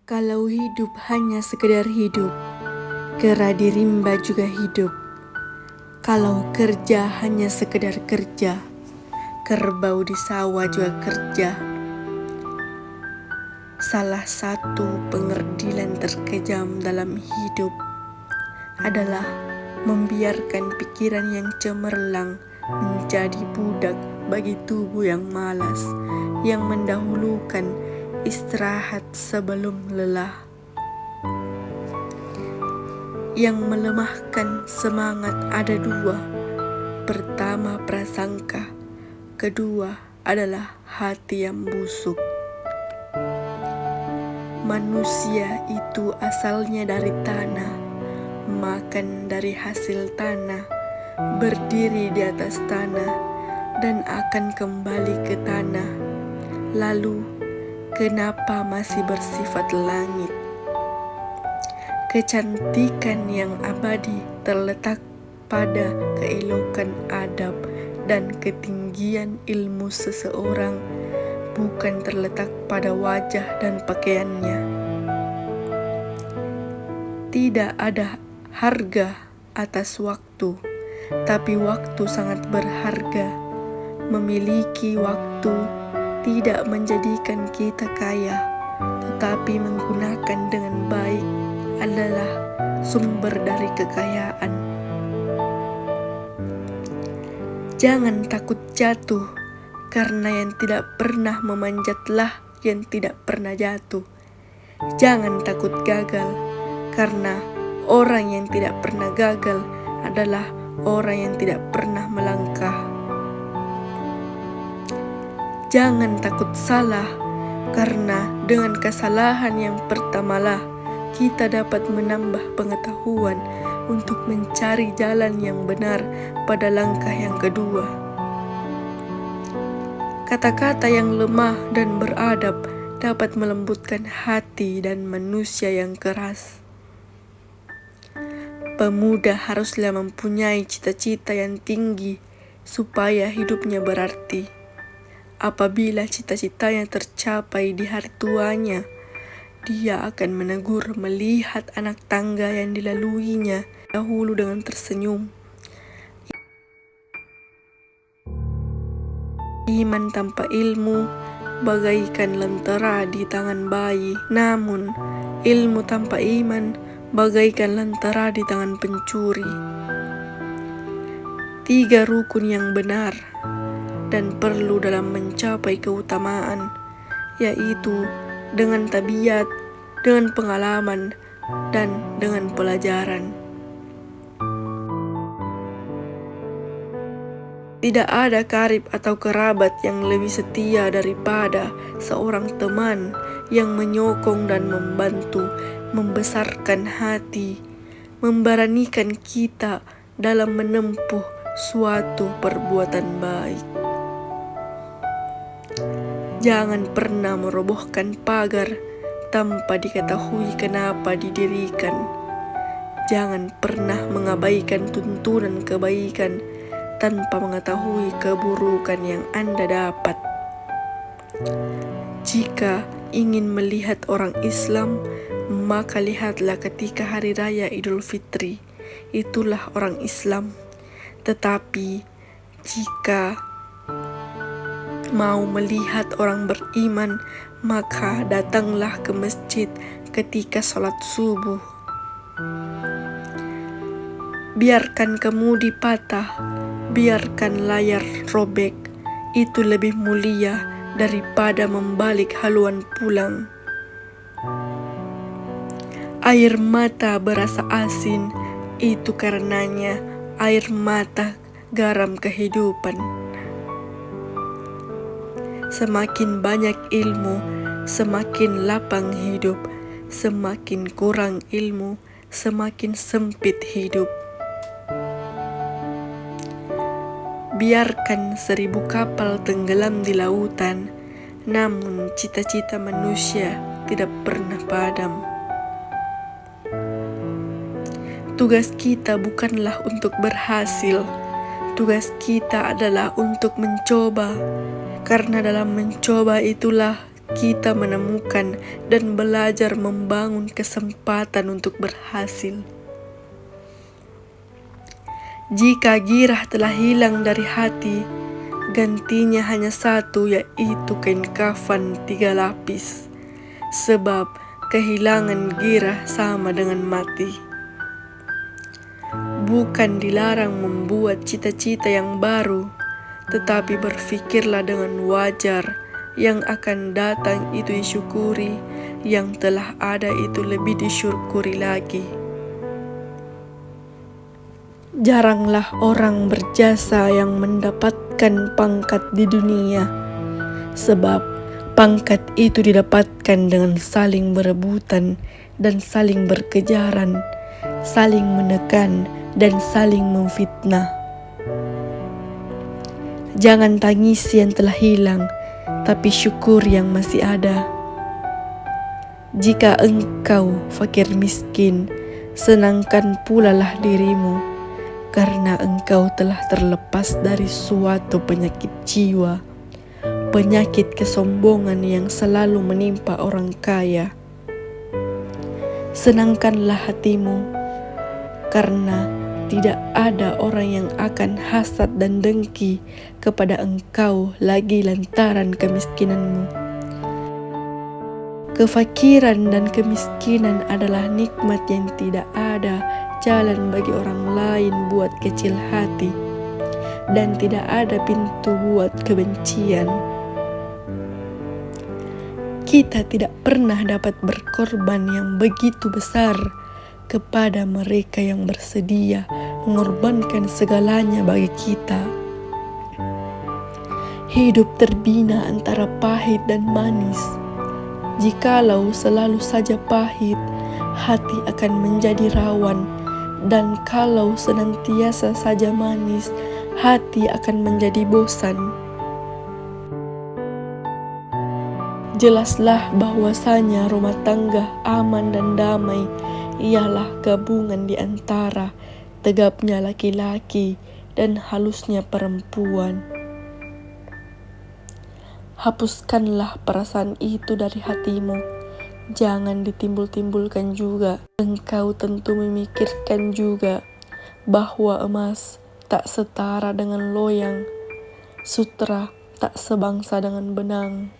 Kalau hidup hanya sekedar hidup, kera di rimba juga hidup. Kalau kerja hanya sekedar kerja, kerbau di sawah juga kerja. Salah satu pengerdilan terkejam dalam hidup adalah membiarkan pikiran yang cemerlang menjadi budak bagi tubuh yang malas, yang mendahulukan istirahat sebelum lelah, yang melemahkan semangat. Ada dua: pertama prasangka, kedua adalah hati yang busuk. Manusia itu asalnya dari tanah, makan dari hasil tanah, berdiri di atas tanah, dan akan kembali ke tanah. Lalu, kenapa masih bersifat langit? Kecantikan yang abadi terletak pada keelokan adab dan ketinggian ilmu seseorang, bukan terletak pada wajah dan pakaiannya. Tidak ada harga atas waktu, tapi waktu sangat berharga. Memiliki waktu tidak menjadikan kita kaya, tetapi menggunakan dengan baik adalah sumber dari kekayaan. Jangan takut jatuh, karena yang tidak pernah memanjatlah yang tidak pernah jatuh. Jangan takut gagal, karena orang yang tidak pernah gagal adalah orang yang tidak pernah melangkah. Jangan takut salah, karena dengan kesalahan yang pertamalah kita dapat menambah pengetahuan untuk mencari jalan yang benar pada langkah yang kedua. Kata-kata yang lemah dan beradab dapat melembutkan hati dan manusia yang keras. Pemuda haruslah mempunyai cita-cita yang tinggi supaya hidupnya berarti. Apabila cita-citanya tercapai di hari tuanya, dia akan menegur melihat anak tangga yang dilaluinya dahulu dengan tersenyum. Iman tanpa ilmu bagaikan lentera di tangan bayi, namun ilmu tanpa iman bagaikan lentera di tangan pencuri. 3 rukun yang benar dan perlu dalam mencapai keutamaan, yaitu dengan tabiat, dengan pengalaman, dan dengan pelajaran. Tidak ada karib atau kerabat yang lebih setia daripada seorang teman yang menyokong dan membantu, membesarkan hati, memberanikan kita dalam menempuh suatu perbuatan baik. Jangan pernah merobohkan pagar tanpa diketahui kenapa didirikan. Jangan pernah mengabaikan tuntunan kebaikan tanpa mengetahui keburukan yang Anda dapat. Jika ingin melihat orang Islam, maka lihatlah ketika hari raya Idul Fitri. Itulah orang Islam. Tetapi jika mau melihat orang beriman, maka datanglah ke masjid ketika sholat subuh. Biarkan kemudi patah, biarkan layar robek, itu lebih mulia daripada membalik haluan pulang. Air mata berasa asin, itu karenanya air mata garam kehidupan. Semakin banyak ilmu, semakin lapang hidup. Semakin kurang ilmu, semakin sempit hidup. Biarkan 1000 kapal tenggelam di lautan, namun cita-cita manusia tidak pernah padam. Tugas kita bukanlah untuk berhasil, tugas kita adalah untuk mencoba. Karena dalam mencoba itulah kita menemukan dan belajar membangun kesempatan untuk berhasil. Jika girah telah hilang dari hati, gantinya hanya satu, yaitu kain kafan 3 lapis. Sebab kehilangan girah sama dengan mati. Bukan dilarang membuat cita-cita yang baru, tetapi berfikirlah dengan wajar. Yang akan datang itu disyukuri, yang telah ada itu lebih disyukuri lagi. Jaranglah orang berjasa yang mendapatkan pangkat di dunia, sebab pangkat itu didapatkan dengan saling berebutan dan saling berkejaran, saling menekan dan saling memfitnah. Jangan tangisi yang telah hilang, tapi syukur yang masih ada. Jika engkau fakir miskin, senangkan pulalah dirimu, karena engkau telah terlepas dari suatu penyakit jiwa, penyakit kesombongan yang selalu menimpa orang kaya. Senangkanlah hatimu, karena tidak ada orang yang akan hasad dan dengki kepada engkau lagi lantaran kemiskinanmu. Kefakiran dan kemiskinan adalah nikmat yang tidak ada jalan bagi orang lain buat kecil hati, dan tidak ada pintu buat kebencian. Kita tidak pernah dapat berkorban yang begitu besar kepada mereka yang bersedia mengorbankan segalanya bagi kita. Hidup terbina antara pahit dan manis. Jikalau selalu saja pahit, hati akan menjadi rawan, dan kalau senantiasa saja manis, hati akan menjadi bosan. Jelaslah bahwasanya rumah tangga aman dan damai ialah gabungan di antara tegapnya laki-laki dan halusnya perempuan. Hapuskanlah perasaan itu dari hatimu. Jangan ditimbul-timbulkan juga. Engkau tentu memikirkan juga bahwa emas tak setara dengan loyang, sutra tak sebangsa dengan benang.